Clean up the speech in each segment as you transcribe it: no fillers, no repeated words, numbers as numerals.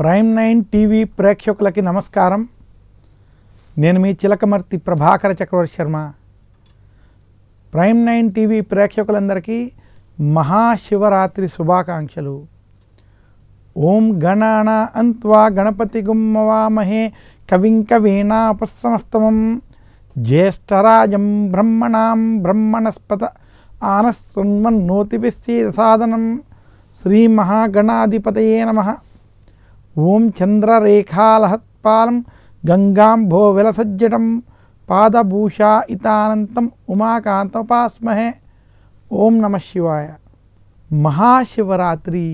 Prime 9 TV ప్రేక్షకులకి నమస్కారం. నేను మీ చిలకమర్తి ప్రభాకర చక్రవర్తి శర్మ. ప్రైమ్ 9 టీవీ ప్రేక్షకులందరికీ మహాశివరాత్రి శుభాకాంక్షలు. ఓం గణానాన్త్వా గణపతి గుమ్మవామహే కవిం కవీనాపస్సమస్తమం జ్యేష్ఠరాజం బ్రహ్మణాం బ్రహ్మణస్పత ఆనశృణ్వన్నోతిభిస్సీదసాదనం శ్రీ మహాగణాధిపతయే నమః. ఓం చంద్రరేఖాలహత్పాలం గంగాంభో విలసజ్జటం పాదభూషా ఇతానంతం ఉమాకాంతోపాస్మహే. ఓం నమః శివాయ. మహాశివరాత్రి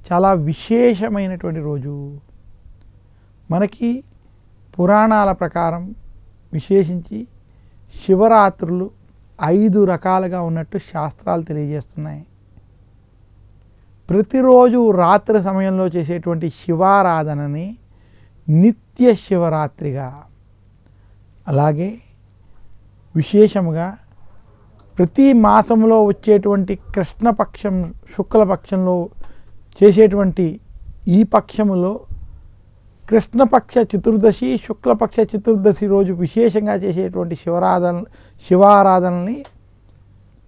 చాలా విశేషమైనటువంటి రోజు. మనకి పురాణాల ప్రకారం విశేషించి శివరాత్రులు 5 రకాలుగా ఉన్నట్టు శాస్త్రాలు తెలియజేస్తున్నాయి. ప్రతిరోజు రాత్రి సమయంలో చేసేటువంటి శివారాధనని నిత్య శివరాత్రిగా, అలాగే విశేషముగా ప్రతి మాసంలో వచ్చేటువంటి కృష్ణపక్షం శుక్లపక్షంలో చేసేటువంటి ఈ పక్షములో కృష్ణపక్ష చతుర్దశి శుక్లపక్ష చతుర్దశి రోజు విశేషంగా చేసేటువంటి శివారాధనని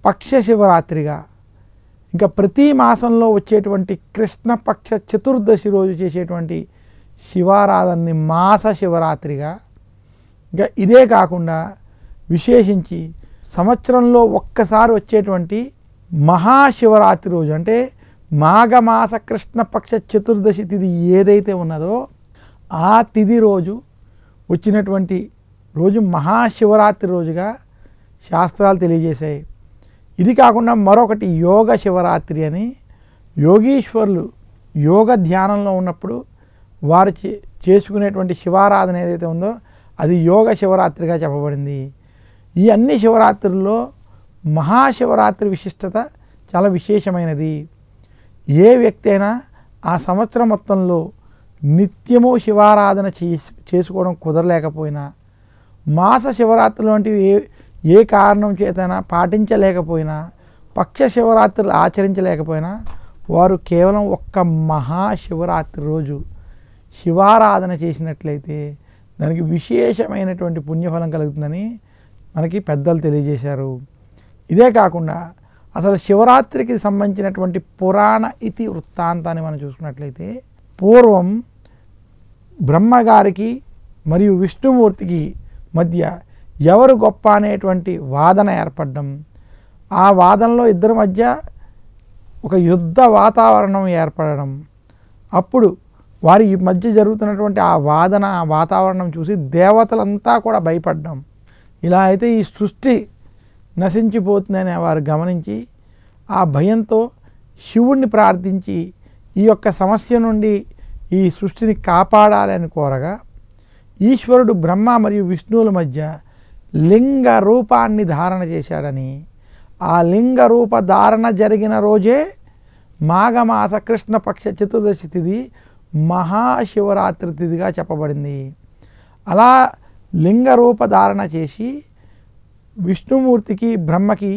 పక్ష శివరాత్రిగా, ఇంకా ప్రతి మాసంలో వచ్చేటువంటి కృష్ణపక్ష చతుర్దశి రోజు చేసేటువంటి శివారాధనని మాస శివరాత్రిగా, ఇంకా ఇదే కాకుండా విశేషించి సంవత్సరంలో ఒక్కసారి వచ్చేటువంటి మహాశివరాత్రి రోజు అంటే మాఘమాస కృష్ణపక్ష చతుర్దశి తిథి ఏదైతే ఉన్నదో ఆ తిథి రోజు వచ్చినటువంటి రోజు మహాశివరాత్రి రోజుగా శాస్త్రాలు తెలియజేశాయి. ఇది కాకుండా మరొకటి యోగ శివరాత్రి అని, యోగీశ్వరులు యోగ ధ్యానంలో ఉన్నప్పుడు వారు చేసుకునేటువంటి శివారాధన ఏదైతే ఉందో అది యోగ శివరాత్రిగా చెప్పబడింది. ఈ అన్ని శివరాత్రుల్లో మహాశివరాత్రి విశిష్టత చాలా విశేషమైనది. ఏ వ్యక్తి అయినా ఆ సంవత్సరం మొత్తంలో నిత్యము శివారాధన చేసుకోవడం కుదరలేకపోయినా, మాస శివరాత్రులు వంటివి ఏ కారణం చేతైనా పాటించలేకపోయినా, పక్ష శివరాత్రులు ఆచరించలేకపోయినా వారు కేవలం ఒక్క మహాశివరాత్రి రోజు శివారాధన చేసినట్లయితే దానికి విశేషమైనటువంటి పుణ్యఫలం కలుగుతుందని మనకి పెద్దలు తెలియజేశారు. ఇదే కాకుండా అసలు శివరాత్రికి సంబంధించినటువంటి పురాణ ఇతి వృత్తాంతాన్ని మనం చూసుకున్నట్లయితే, పూర్వం బ్రహ్మగారికి మరియు విష్ణుమూర్తికి మధ్య ఎవరు గొప్ప అనేటువంటి వాదన ఏర్పడడం, ఆ వాదనలో ఇద్దరి మధ్య ఒక యుద్ధ వాతావరణం ఏర్పడడం, అప్పుడు వారి మధ్య జరుగుతున్నటువంటి ఆ వాతావరణం చూసి దేవతలంతా కూడా భయపడ్డం. ఇలా అయితే ఈ సృష్టి నశించిపోతుందని వారు గమనించి ఆ భయంతో శివుణ్ణి ప్రార్థించి ఈ యొక్క సమస్య నుండి ఈ సృష్టిని కాపాడాలని కోరగా, ఈశ్వరుడు బ్రహ్మ మరియు విష్ణువుల మధ్య లింగ రూపాన్ని ధారణ చేశాడని, ఆ లింగ రూప ధారణ జరిగిన రోజే మాఘమాస కృష్ణపక్ష చతుర్దశి తిథి మహాశివరాత్రి తిథిగా చెప్పబడింది. అలా లింగ రూప ధారణ చేసి విష్ణుమూర్తికి బ్రహ్మకి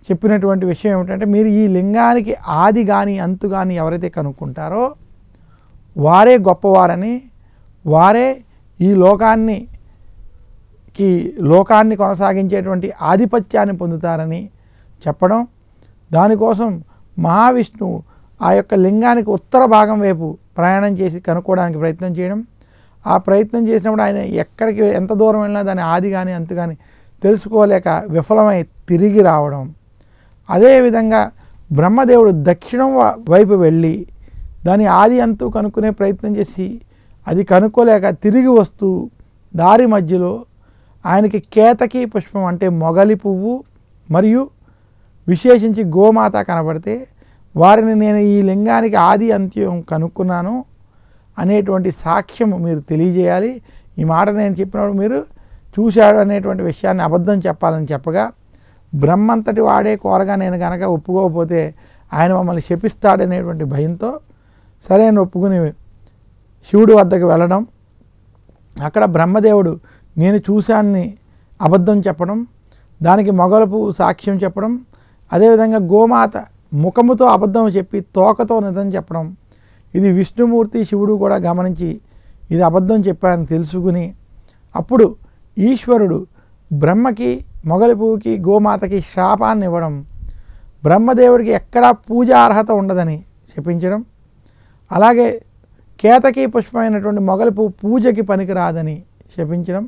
చెప్పినటువంటి విషయం ఏమిటంటే, మీరు ఈ లింగానికి ఆది కానీ అంతు కానీ ఎవరైతే కనుక్కుంటారో వారే గొప్పవారని, వారే ఈ లోకాన్ని కొనసాగించేటువంటి ఆధిపత్యాన్ని పొందుతారని చెప్పడం. దానికోసం మహావిష్ణువు ఆ యొక్క లింగానికి ఉత్తర భాగం వైపు ప్రయాణం చేసి కనుక్కోవడానికి ప్రయత్నం చేయడం. ఆ ప్రయత్నం చేసినప్పుడు ఆయన ఎక్కడికి ఎంత దూరం వెళ్ళినా దాని ఆది కానీ అంతు కానీ తెలుసుకోలేక విఫలమై తిరిగి రావడం. అదేవిధంగా బ్రహ్మదేవుడు దక్షిణం వైపు వెళ్ళి దాని ఆది అంతు కనుక్కునే ప్రయత్నం చేసి అది కనుక్కోలేక తిరిగి వస్తూ దారి మధ్యలో ఆయనకి కేతకి పుష్పం అంటే మొగలి పువ్వు మరియు విశేషించి గోమాత కనబడితే వారిని నేను ఈ లింగానికి ఆది అంత్యం కనుక్కున్నాను అనేటువంటి సాక్ష్యం మీరు తెలియజేయాలి. ఈ మాట నేను చెప్పినప్పుడు మీరు చూశాడు అనేటువంటి విషయాన్ని అబద్ధం చెప్పాలని చెప్పగా, బ్రహ్మంతటి వాడే కోరగా నేను కనుక ఒప్పుకోకపోతే ఆయన మమ్మల్ని శపిస్తాడనేటువంటి భయంతో సరే అని ఒప్పుకుని శివుడి వద్దకు వెళ్ళడం. అక్కడ బ్రహ్మదేవుడు నేను చూశాన్ని అబద్ధం చెప్పడం, దానికి మొగలపు సాక్ష్యం చెప్పడం, అదేవిధంగా గోమాత ముఖముతో అబద్ధం చెప్పి తోకతో నిజం చెప్పడం, ఇది విష్ణుమూర్తి శివుడు కూడా గమనించి ఇది అబద్ధం చెప్పారని తెలుసుకుని అప్పుడు ఈశ్వరుడు బ్రహ్మకి, మొగలి పువ్వుకి, గోమాతకి శాపాన్ని ఇవ్వడం, బ్రహ్మదేవుడికి ఎక్కడా పూజా అర్హత ఉండదని శపించడం, అలాగే కేతకి పుష్పమైనటువంటి మొగలి పువ్వు పూజకి పనికిరాదని శపించడం.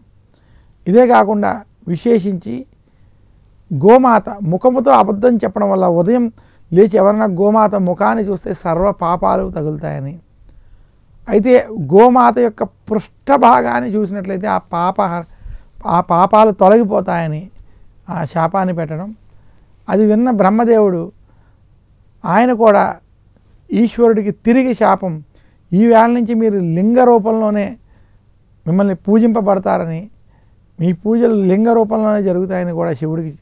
ఇదే కాకుండా విశేషించి గోమాత ముఖముతో అబద్ధం చెప్పడం వల్ల ఉదయం లేచి ఎవరన్నా గోమాత ముఖాన్ని చూస్తే సర్వ పాపాలు తగులుతాయని, అయితే గోమాత యొక్క పృష్ఠభాగాన్ని చూసినట్లయితే ఆ పాపాలు తొలగిపోతాయని ఆ శాపాన్ని పెట్టడం. అది విన్న బ్రహ్మదేవుడు ఆయన కూడా ఈశ్వరుడికి తిరిగి శాపం, ఈ వేళ నుంచి మీరు లింగ రూపంలోనే మిమ్మల్ని పూజింపబడతారని, మీ పూజలు లింగ రూపంలోనే జరుగుతాయని కూడా శివుడికి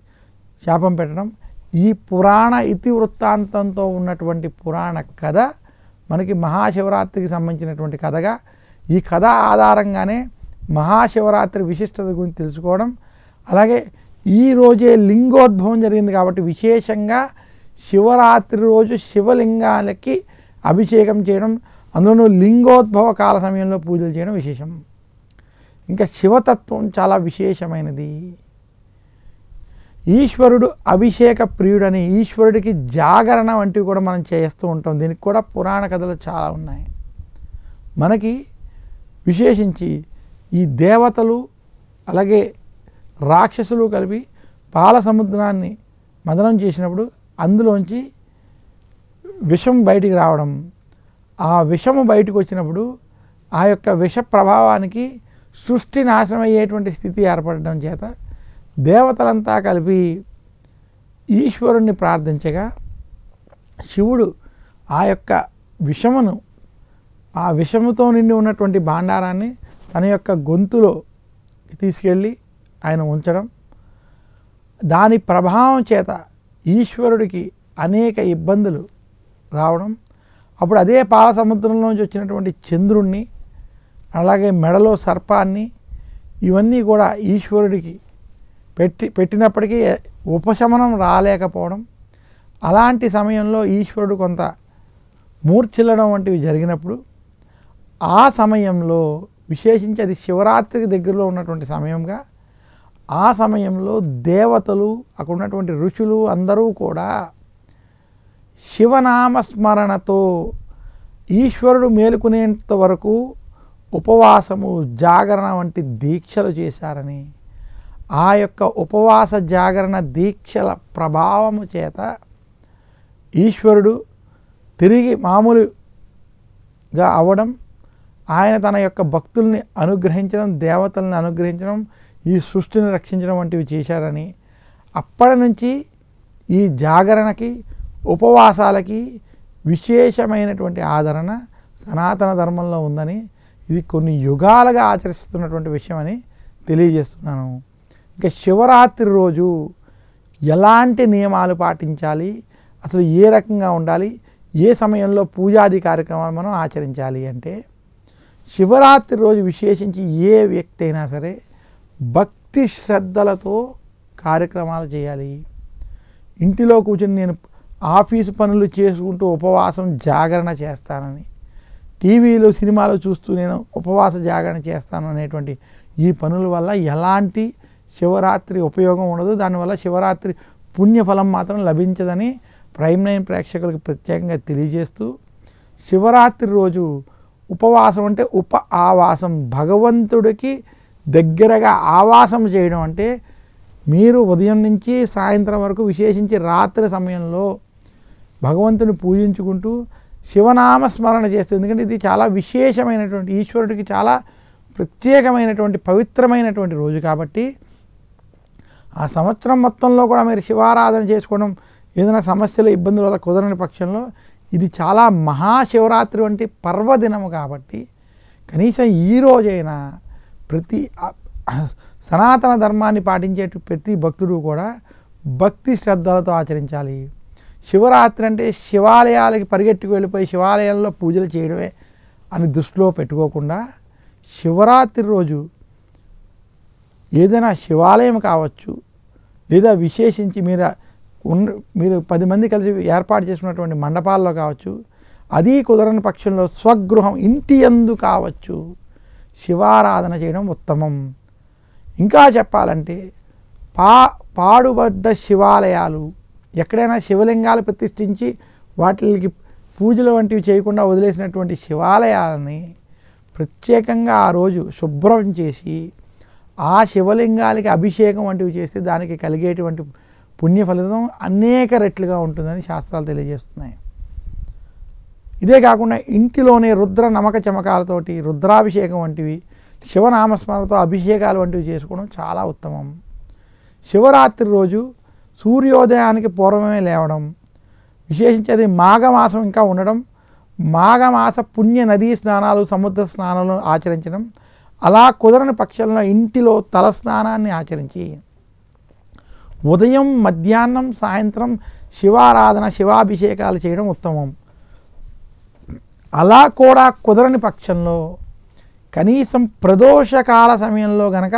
శాపం పెట్టడం. ఈ పురాణ ఇతివృత్తాంతంతో ఉన్నటువంటి పురాణ కథ మనకి మహాశివరాత్రికి సంబంధించినటువంటి కథగా, ఈ కథ ఆధారంగానే మహాశివరాత్రి విశిష్టత గురించి తెలుసుకోవడం, అలాగే ఈరోజే లింగోద్భవం జరిగింది కాబట్టి విశేషంగా శివరాత్రి రోజు శివలింగాలకి అభిషేకం చేయడం, అందులోనూ లింగోద్భవ కాల సమయంలో పూజలు చేయడం విశేషం. ఇంకా శివతత్వం చాలా విశేషమైనది. ఈశ్వరుడు అభిషేక ప్రియుడని, ఈశ్వరుడికి జాగరణ వంటివి కూడా మనం చేస్తూ ఉంటాం. దీనికి కూడా పురాణ కథలు చాలా ఉన్నాయి. మనకి విశేషించి ఈ దేవతలు అలాగే రాక్షసులు కలిపి పాల సముద్రాన్ని మదనం చేసినప్పుడు అందులోంచి విషం బయటికి రావడం, ఆ విషము బయటకు వచ్చినప్పుడు ఆ యొక్క విష ప్రభావానికి సృష్టి నాశనం అయ్యేటువంటి స్థితి ఏర్పడడం చేత దేవతలంతా కలిపి ఈశ్వరుణ్ణి ప్రార్థించగా శివుడు ఆ యొక్క విషమును, ఆ విషముతో నిండి ఉన్నటువంటి భాండారాన్ని తన యొక్క గొంతులో తీసుకెళ్ళి ఆయన ఉంచడం, దాని ప్రభావం చేత ఈశ్వరుడికి అనేక ఇబ్బందులు రావడం. అప్పుడు అదే పాల సముద్రంలోంచి వచ్చినటువంటి చంద్రుణ్ణి, అలాగే మెడలో సర్పాన్ని, ఇవన్నీ కూడా ఈశ్వరుడికి పెట్టినప్పటికీ ఉపశమనం రాలేకపోవడం, అలాంటి సమయంలో ఈశ్వరుడు కొంత మూర్ఛిల్లడం వంటివి జరిగినప్పుడు ఆ సమయంలో విశేషించి అది శివరాత్రికి దగ్గరలో ఉన్నటువంటి సమయంగా, ఆ సమయంలో దేవతలు అక్కడ ఉన్నటువంటి ఋషులు అందరూ కూడా శివనామస్మరణతో ఈశ్వరుడు మేలుకునేంత వరకు ఉపవాసము, జాగరణ వంటి దీక్షలు చేశారని, ఆ యొక్క ఉపవాస జాగరణ దీక్షల ప్రభావము చేత ఈశ్వరుడు తిరిగి మామూలుగా అవ్వడం, ఆయన తన యొక్క భక్తుల్ని అనుగ్రహించడం, దేవతల్ని అనుగ్రహించడం, ఈ సృష్టిని రక్షించడం వంటివి చేశారని, అప్పటి నుంచి ఈ జాగరణకి, ఉపవాసాలకి విశేషమైనటువంటి ఆదరణ సనాతన ధర్మంలో ఉందని, ఇది కొన్ని యుగాలుగా ఆచరిస్తున్నటువంటి విషయం అని తెలియజేస్తున్నాను. ఇంకా శివరాత్రి రోజు ఎలాంటి నియమాలు పాటించాలి, అసలు ఏ రకంగా ఉండాలి, ఏ సమయంలో పూజాది కార్యక్రమాలు మనం ఆచరించాలి అంటే, శివరాత్రి రోజు విశేషించి ఏ వ్యక్తి అయినా సరే భక్తి శ్రద్ధలతో కార్యక్రమాలు చేయాలి. ఇంటిలో కూర్చొని నేను ఆఫీసు పనులు చేసుకుంటూ ఉపవాసం జాగరణ చేస్తానని, టీవీలో సినిమాలు చూస్తూ నేను ఉపవాస జాగరణ చేస్తాను అనేటువంటి ఈ పనుల వల్ల ఎలాంటి శివరాత్రి ఉపయోగం ఉండదు. దానివల్ల శివరాత్రి పుణ్యఫలం మాత్రం లభించదని ప్రైమ్9 ప్రేక్షకులకు ప్రత్యేకంగా తెలియజేస్తూ, శివరాత్రి రోజు ఉపవాసం అంటే ఆవాసం, భగవంతుడికి దగ్గరగా ఆవాసం చేయడం అంటే మీరు ఉదయం నుంచి సాయంత్రం వరకు విశేషించి రాత్రి సమయంలో భగవంతుని పూజించుకుంటూ శివనామస్మరణ చేస్తూ, ఎందుకంటే ఇది చాలా విశేషమైనటువంటి, ఈశ్వరుడికి చాలా ప్రత్యేకమైనటువంటి పవిత్రమైనటువంటి రోజు కాబట్టి ఆ సంవత్సరం మొత్తంలో కూడా మీరు శివారాధన చేసుకోవడం, ఏదైనా సమస్యలు ఇబ్బందుల వల్ల కుదరని పక్షంలో ఇది చాలా మహాశివరాత్రి వంటి పర్వదినము కాబట్టి కనీసం ఈ రోజైనా ప్రతి సనాతన ధర్మాన్ని పాటించే ప్రతి భక్తుడు కూడా భక్తి శ్రద్ధలతో ఆచరించాలి. శివరాత్రి అంటే శివాలయాలకి పరిగెట్టుకు వెళ్ళిపోయి శివాలయాల్లో పూజలు చేయడమే అని దృష్టిలో పెట్టుకోకుండా, శివరాత్రి రోజు ఏదైనా శివాలయం కావచ్చు, లేదా విశేషించి మీరు 10 మంది కలిసి ఏర్పాటు చేసుకున్నటువంటి మండపాల్లో కావచ్చు, అది కుదరని పక్షంలో స్వగృహం ఇంటి యందు కావచ్చు శివారాధన చేయడం ఉత్తమం. ఇంకా చెప్పాలంటే పాడుబడ్డ శివాలయాలు, ఎక్కడైనా శివలింగాలు ప్రతిష్ఠించి వాటికి పూజలు వంటివి చేయకుండా వదిలేసినటువంటి శివాలయాలని ప్రత్యేకంగా ఆ రోజు శుభ్రం చేసి ఆ శివలింగాలకి అభిషేకం వంటివి చేస్తే దానికి కలిగేటువంటి పుణ్య ఫలితం అనేక రెట్లుగా ఉంటుందని శాస్త్రాలు తెలియజేస్తున్నాయి. ఇదే కాకుండా ఇంటిలోనే రుద్ర నమక చమకాలతోటి రుద్రాభిషేకం వంటివి, శివనామస్మరణతో అభిషేకాలు వంటివి చేసుకోవడం చాలా ఉత్తమం. శివరాత్రి రోజు సూర్యోదయానికి పూర్వమే లేవడం, విశేషించి అది మాఘమాసం ఇంకా ఉండడం, మాఘమాస పుణ్య నదీ స్నానాలు సముద్ర స్నానాలు ఆచరించడం, అలా కుదరని పక్షంలో ఇంటిలో తలస్నానాన్ని ఆచరించి ఉదయం మధ్యాహ్నం సాయంత్రం శివారాధన శివాభిషేకాలు చేయడం ఉత్తమం. అలా కూడా కుదరని పక్షంలో కనీసం ప్రదోషకాల సమయంలో గనక,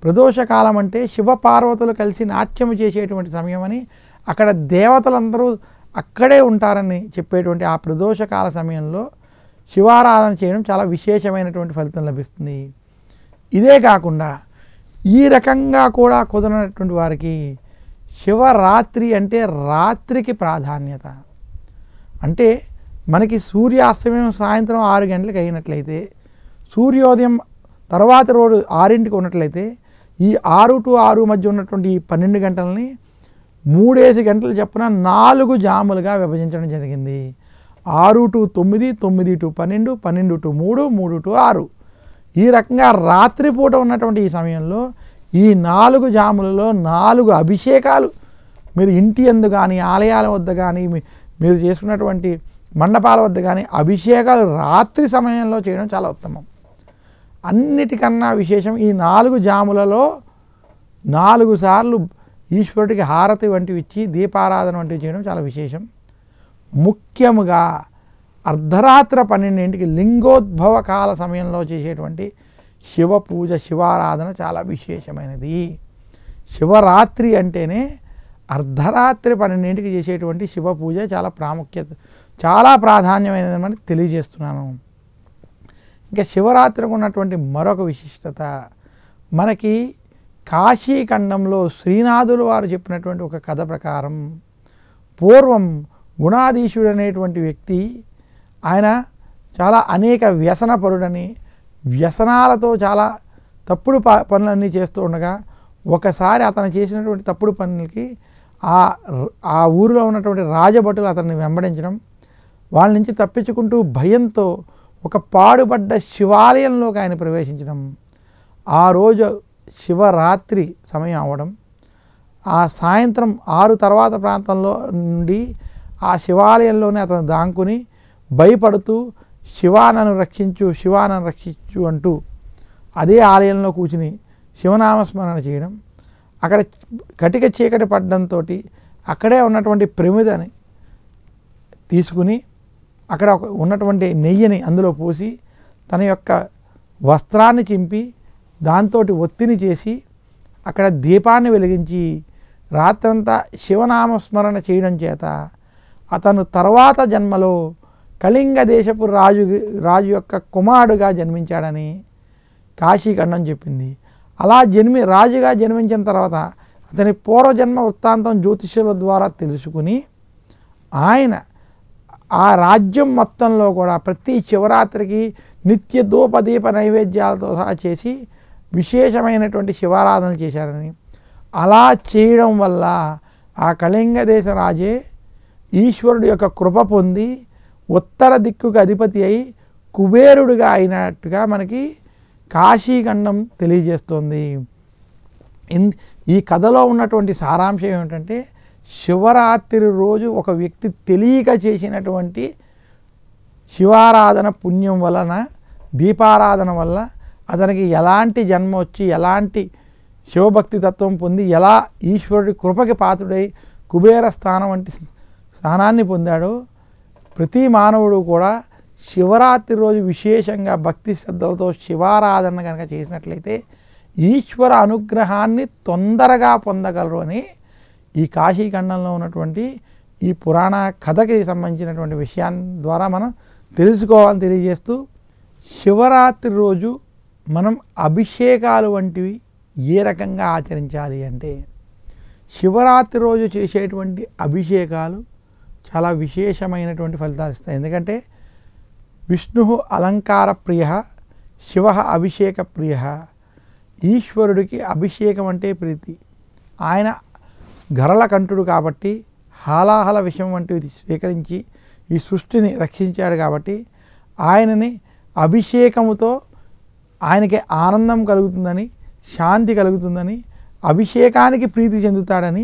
ప్రదోషకాలం అంటే శివపార్వతులు కలిసి నాట్యము చేసేటువంటి సమయం అని, అక్కడ దేవతలందరూ అక్కడే ఉంటారని చెప్పేటువంటి ఆ ప్రదోషకాల సమయంలో శివారాధన చేయడం చాలా విశేషమైనటువంటి ఫలితం లభిస్తుంది. ఇదే కాకుండా ఈ రకంగా కూడా కుదరనటువంటి వారికి శివరాత్రి అంటే రాత్రికి ప్రాధాన్యత. అంటే మనకి సూర్యాస్తమయం సాయంత్రం 6 గంటలకు అయినట్లయితే, సూర్యోదయం తర్వాతి రోజు 6ంటికి ఉన్నట్లయితే, ఈ 6 to 6 మధ్య ఉన్నటువంటి ఈ 12 గంటలని 3 గంటలు చొప్పున 4 జాములుగా విభజించడం జరిగింది. 6 to 9, 9 to 12, 12 to 3, 3 to 6. ఈ రకంగా రాత్రిపూట ఉన్నటువంటి ఈ సమయంలో ఈ 4 జాములలో 4 అభిషేకాలు మీరు ఇంటి యందు కానీ ఆలయాల వద్ద కానీ మీరు చేసుకున్నటువంటి మండపాల వద్ద కానీ అభిషేకాలు రాత్రి సమయంలో చేయడం చాలా ఉత్తమం. అన్నిటికన్నా విశేషం ఈ 4 జాములలో 4 సార్లు ఈశ్వరుడికి హారతి వంటివి ఇచ్చి దీపారాధన వంటివి చేయడం చాలా విశేషం. ముఖ్యముగా అర్ధరాత్రి 12ంటికి లింగోద్భవ కాల సమయంలో చేసేటువంటి శివ పూజ శివారాధన చాలా విశేషమైనది. శివరాత్రి అంటేనే అర్ధరాత్రి 12ంటికి చేసేటువంటి శివ పూజ చాలా ప్రాముఖ్యత, చాలా ప్రాధాన్యమైనదని తెలియజేస్తున్నాను. ఇంకా శివరాత్రికి ఉన్నటువంటి మరొక విశిష్టత, మనకి కాశీఖండంలో శ్రీనాథులు వారు చెప్పినటువంటి ఒక కథ ప్రకారం, పూర్వం గుణాధీశుడు అనేటువంటి వ్యక్తి, ఆయన చాలా అనేక వ్యసనపరుడని, వ్యసనాలతో చాలా తప్పుడు పనులన్నీ చేస్తూ ఉండగా ఒకసారి అతను చేసినటువంటి తప్పుడు పనులకి ఆ ఊరిలో ఉన్నటువంటి రాజభటులు అతన్ని వెంబడించడం, వాళ్ళ నుంచి తప్పించుకుంటూ భయంతో ఒక పాడుబడ్డ శివాలయంలోకి ఆయన ప్రవేశించడం, ఆ రోజు శివరాత్రి సమయం అవ్వడం, ఆ సాయంత్రం 6 తర్వాత ప్రాంతంలో నుండి ఆ శివాలయంలోనే అతను దాంకుని భయపడుతూ శివానను రక్షించు శివానను రక్షించు అంటూ అదే ఆలయంలో కూర్చుని శివనామస్మరణ చేయడం, అక్కడ కటిక చీకటి పడ్డంతో అక్కడే ఉన్నటువంటి ప్రమిదని తీసుకుని అక్కడ ఉన్నటువంటి నెయ్యిని అందులో పోసి తన యొక్క వస్త్రాన్ని చింపి దాంతో ఒత్తిని చేసి అక్కడ దీపాన్ని వెలిగించి రాత్రంతా శివనామస్మరణ చేయడం చేత అతను తర్వాత జన్మలో కళింగ దేశపు రాజు యొక్క కుమారుడుగా జన్మించాడని కాశీఖండం చెప్పింది. అలా రాజుగా జన్మించిన తర్వాత అతని పూర్వజన్మ వృత్తాంతం జ్యోతిష్యుల ద్వారా తెలుసుకుని ఆయన ఆ రాజ్యం మొత్తంలో కూడా ప్రతి శివరాత్రికి నిత్య ధూపదీప నైవేద్యాలతో సహా చేసి విశేషమైనటువంటి శివారాధనలు చేశారని, అలా చేయడం వల్ల ఆ కళింగ దేశ రాజే ఈశ్వరుడు యొక్క కృప పొంది ఉత్తర దిక్కుకు అధిపతి అయి కుబేరుడుగా అయినట్టుగా మనకి కాశీఖండం తెలియజేస్తుంది. ఈ కథలో ఉన్నటువంటి సారాంశం ఏమిటంటే, శివరాత్రి రోజు ఒక వ్యక్తి తెలియక చేసినటువంటి శివారాధన పుణ్యం వలన, దీపారాధన వల్ల అతనికి ఎలాంటి జన్మ వచ్చి ఎలాంటి శివభక్తి తత్వం పొంది ఎలా ఈశ్వరుడి కృపకి పాత్రుడై కుబేర స్థానం వంటి స్థానాన్ని పొందాడో, ప్రతి మానవుడు కూడా శివరాత్రి రోజు విశేషంగా భక్తి శ్రద్ధలతో శివారాధన కనుక చేసినట్లయితే ఈశ్వర అనుగ్రహాన్ని తొందరగా పొందగలరు అని ఈ కాశీఖండంలో ఉన్నటువంటి ఈ పురాణ కథకి సంబంధించినటువంటి విషయాన్ని ద్వారా మనం తెలుసుకోవాలని తెలియజేస్తూ, శివరాత్రి రోజు మనం అభిషేకాలు వంటివి ఏ రకంగా ఆచరించాలి అంటే, శివరాత్రి రోజు చేసేటువంటి అభిషేకాలు చాలా విశేషమైనటువంటి ఫలితాలు ఇస్తాయి. ఎందుకంటే విష్ణు అలంకార ప్రియ, శివ అభిషేక ప్రియ. ఈశ్వరుడికి అభిషేకం అంటే ప్రీతి. ఆయన గరళకంఠుడు కాబట్టి హాలాహల విషయం వంటివి స్వీకరించి ఈ సృష్టిని రక్షించాడు కాబట్టి ఆయనని అభిషేకముతో ఆయనకి ఆనందం కలుగుతుందని, శాంతి కలుగుతుందని, అభిషేకానికి ప్రీతి చెందుతాడని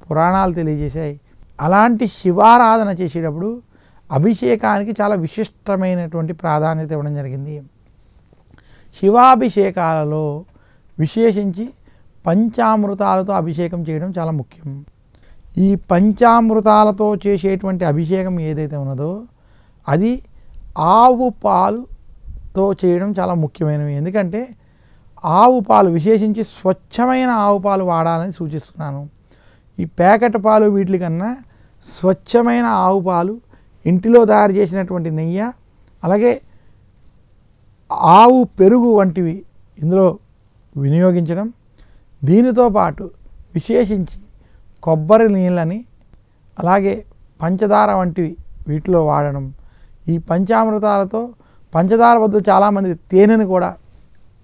పురాణాలు తెలియజేశాయి. అలాంటి శివారాధన చేసేటప్పుడు అభిషేకానికి చాలా విశిష్టమైనటువంటి ప్రాధాన్యత ఇవ్వడం జరిగింది. శివాభిషేకాలలో విశేషించి పంచామృతాలతో అభిషేకం చేయడం చాలా ముఖ్యం. ఈ పంచామృతాలతో చేసేటువంటి అభిషేకం ఏదైతే ఉన్నదో అది ఆవు పాలుతో చేయడం చాలా ముఖ్యమైనవి. ఎందుకంటే ఆవు పాలు, విశేషించి స్వచ్ఛమైన ఆవు పాలు వాడాలని సూచిస్తున్నాను. ఈ ప్యాకెట్ పాలు వీటి కన్నా స్వచ్ఛమైన ఆవు పాలు, ఇంటిలో తయారు చేసినటువంటి నెయ్యి, అలాగే ఆవు పెరుగు వంటివి ఇందులో వినియోగించడం. దీనితో పాటు విశేషించి కొబ్బరి నీళ్ళని, అలాగే పంచదార వంటివి వీటిలో వాడడం. ఈ పంచామృతాలతో పంచదార బదులు చాలామంది తేనెను కూడా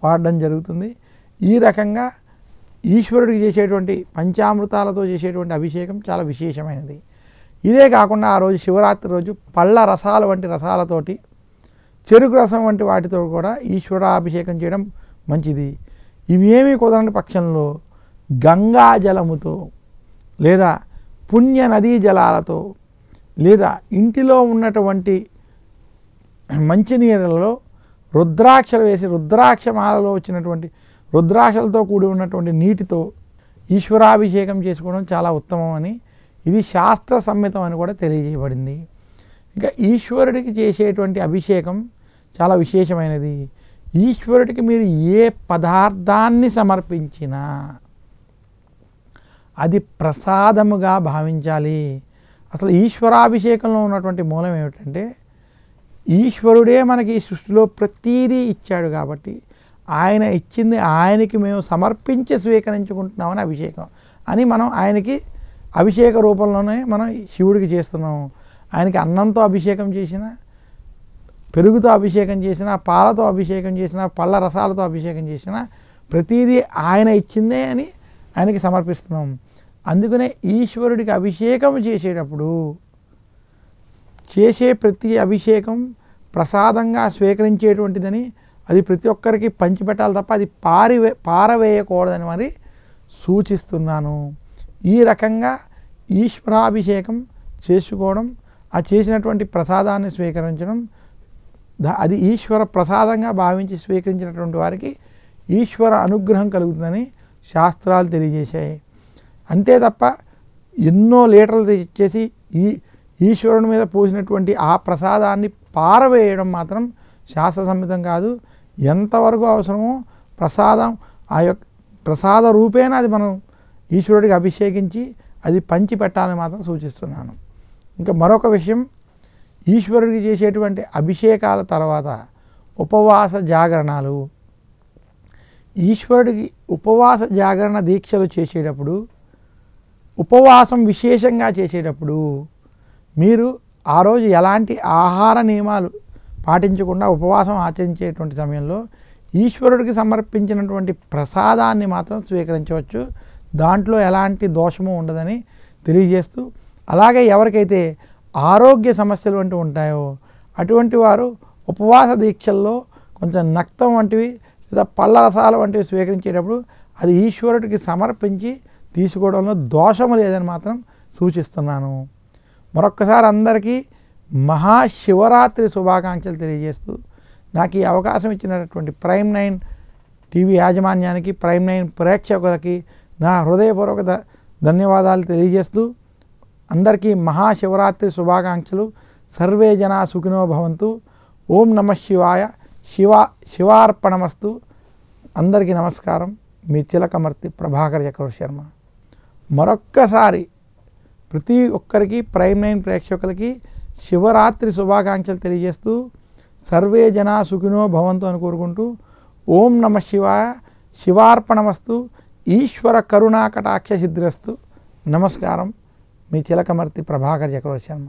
వాడడం జరుగుతుంది. ఈ రకంగా ఈశ్వరుడికి చేసేటువంటి పంచామృతాలతో చేసేటువంటి అభిషేకం చాలా విశేషమైనది. ఇదే కాకుండా ఆ రోజు శివరాత్రి రోజు పళ్ళ రసాలు వంటి రసాలతోటి, చెరుకు రసం వంటి వాటితో కూడా ఈశ్వరాభిషేకం చేయడం మంచిది. ఇవేమీ కుదరని పక్షంలో గంగా జలముతో, లేదా పుణ్య నదీ జలాలతో, లేదా ఇంటిలో ఉన్నటువంటి మంచినీళ్ళలో రుద్రాక్షలు వేసి, రుద్రాక్షమాలలో వచ్చినటువంటి రుద్రాక్షలతో కూడి ఉన్నటువంటి నీటితో ఈశ్వరాభిషేకం చేసుకోవడం చాలా ఉత్తమం అని, ఇది శాస్త్ర సమ్మితం అని కూడా తెలియజేయబడింది. ఇంకా ఈశ్వరుడికి చేసేటువంటి అభిషేకం చాలా విశేషమైనది. ఈశ్వరుడికి మీరు ఏ పదార్థాన్ని సమర్పించినా అది ప్రసాదముగా భావించాలి. అసలు ఈశ్వరాభిషేకంలో ఉన్నటువంటి మూలం ఏమిటంటే, ఈశ్వరుడే మనకి ఈ సృష్టిలో ప్రతీదీ ఇచ్చాడు కాబట్టి ఆయన ఇచ్చింది ఆయనకి మేము సమర్పించి స్వీకరించుకుంటున్నామని అభిషేకం అని మనం ఆయనకి అభిషేక రూపంలోనే మనం శివుడికి చేస్తున్నాం. ఆయనకి అన్నంతో అభిషేకం చేసిన, పెరుగుతో అభిషేకం చేసిన, పాలతో అభిషేకం చేసిన, పళ్ళ రసాలతో అభిషేకం చేసిన, ప్రతీదీ ఆయన ఇచ్చిందే అని ఆయనకి సమర్పిస్తున్నాం. అందుకనే ఈశ్వరుడికి అభిషేకం చేసేటప్పుడు చేసే ప్రతి అభిషేకం ప్రసాదంగా స్వీకరించేటువంటిదని, అది ప్రతి ఒక్కరికి పంచిపెట్టాలి తప్ప అది పారవేయకూడదని మరి సూచిస్తున్నాను. ఈ రకంగా ఈశ్వరాభిషేకం చేసుకోవడం, ఆ చేసినటువంటి ప్రసాదాన్ని స్వీకరించడం, అది ఈశ్వర ప్రసాదంగా భావించి స్వీకరించినటువంటి వారికి ఈశ్వర అనుగ్రహం కలుగుతుందని శాస్త్రాలు తెలియజేశాయి. అంతే తప్ప ఎన్నో లీటర్లు తెచ్చేసి ఈశ్వరుని మీద పోసినటువంటి ఆ ప్రసాదాన్ని పారవేయడం మాత్రం శాస్త్ర సమ్మితం కాదు. ఎంతవరకు అవసరమో ప్రసాదం, ఆ యొక్క ప్రసాద రూపేణ అది మనం ఈశ్వరుడికి అభిషేకించి అది పంచి పెట్టాలని మాత్రం సూచిస్తున్నాను. ఇంకా మరొక విషయం, ఈశ్వరుడికి చేసేటువంటి అభిషేకాల తర్వాత ఉపవాస జాగరణాలు. ఈశ్వరుడికి ఉపవాస జాగరణ దీక్షలు చేసేటప్పుడు, ఉపవాసం విశేషంగా చేసేటప్పుడు మీరు ఆ రోజు ఎలాంటి ఆహార నియమాలు పాటించకుండా ఉపవాసం ఆచరించేటువంటి సమయంలో ఈశ్వరుడికి సమర్పించినటువంటి ప్రసాదాన్ని మాత్రం స్వీకరించవచ్చు. దాంట్లో ఎలాంటి దోషము ఉండదని తెలియజేస్తూ, అలాగే ఎవరికైతే ఆరోగ్య సమస్యలు వంటివి ఉంటాయో అటువంటి వారు ఉపవాస దీక్షల్లో కొంచెం నక్తం వంటివి లేదా పళ్ళ రసాలు వంటివి స్వీకరించేటప్పుడు అది ఈశ్వరుడికి సమర్పించి తీసుకోవడంలో దోషము లేదని మాత్రం సూచిస్తున్నాను. మరొక్కసారి అందరికీ మహాశివరాత్రి శుభాకాంక్షలు తెలియజేస్తూ, నాకు ఈ అవకాశం ఇచ్చినటువంటి ప్రైమ్9 టీవీ యాజమాన్యానికి, ప్రైమ్9 ప్రేక్షకులకి నా హృదయపూర్వక ధన్యవాదాలు తెలియజేస్తూ, అందరికీ మహాశివరాత్రి శుభాకాంక్షలు. సర్వే జనా సుఖినో భవంతు. ఓం నమః శివాయ. శివార్పణమస్తు. అందరికీ నమస్కారం. మీ చిలకమర్తి ప్రభాకర్ చక్రవర్తి శర్మ. మరొక్కసారి ప్రతి ఒక్కరికి ప్రైమ్ 9 ప్రేక్షకులకి శివరాత్రి శుభాకాంక్షలు తెలియజేస్తూ సర్వే జనా సుఖినో భవంతు అని కోరుకుంటూ ఓం నమ శివాయ, శివార్పణమస్తు, ఈశ్వర కరుణా కటాక్ష సిద్ధిరస్తు. నమస్కారం. మీ చిలకమర్తి ప్రభాకర్ చక్రవర్తి శర్మ.